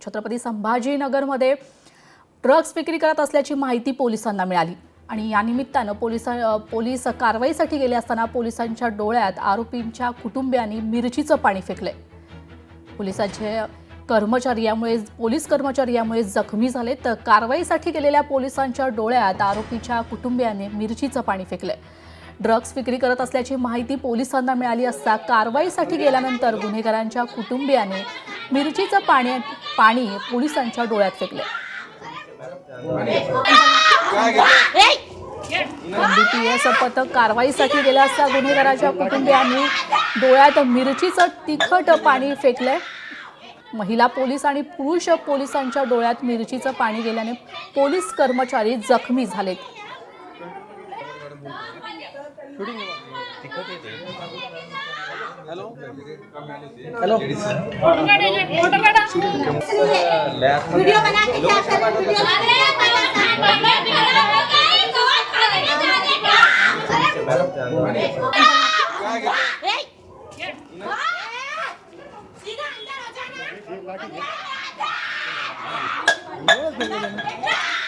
Chhatrapati संभाजीनगरमध्ये drugs विक्री करत असल्याची माहिती पोलिसांना मिळाली आणि या निमित्तानं पोलीस कारवाईसाठी गेले असताना पोलिसांच्या डोळ्यात आरोपींच्या कुटुंबियांनी मिरचीचं पाणी फेकलंय। पोलीस कर्मचारी यामुळे जखमी झाले तर कारवाईसाठी गेलेल्या पोलिसांच्या डोळ्यात आरोपीच्या कुटुंबियांनी मिरचीचं पाणी फेकलंय। ड्रग्ज विक्री करत असल्याची माहिती पोलिसांना मिळाली असता कारवाईसाठी गेल्यानंतर गुन्हेगारांच्या कुटुंबियाने मिरचीचं पाणी पोलिसांच्या डोळ्यात फेकले। एनडीपीएस पथक कारवाईसाठी गेले असता गुन्हेगारांच्या कुटुंबियांनी डोळ्यात मिरचीचं तिखट पाणी फेकले। महिला पोलीस आणि पुरुष पोलिसांच्या डोळ्यात मिरचीचं पाणी गेल्याने पोलीस कर्मचारी जखमी झालेत। हेलो वीडियो बना के क्या कर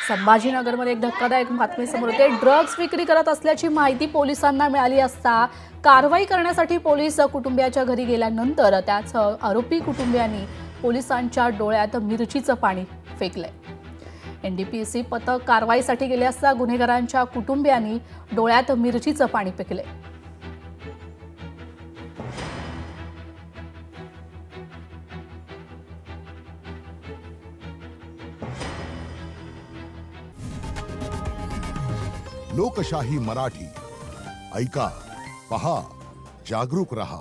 संभाजीनगरमध्ये एक धक्कादायक बातमी समोर येते। ड्रग्ज विक्री करत असल्याची माहिती पोलिसांना मिळाली असता कारवाई करण्यासाठी पोलीस कुटुंबियाच्या घरी गेल्यानंतर त्याच आरोपी कुटुंबियांनी पोलिसांच्या डोळ्यात मिरचीचं पाणी फेकलंय। एनडीपीएस पथक कारवाईसाठी गेले असता गुन्हेगारांच्या कुटुंबियांनी डोळ्यात मिरचीचं पाणी फेकलंय। लोकशाही मराठी ऐका, पहा, जागरूक रहा।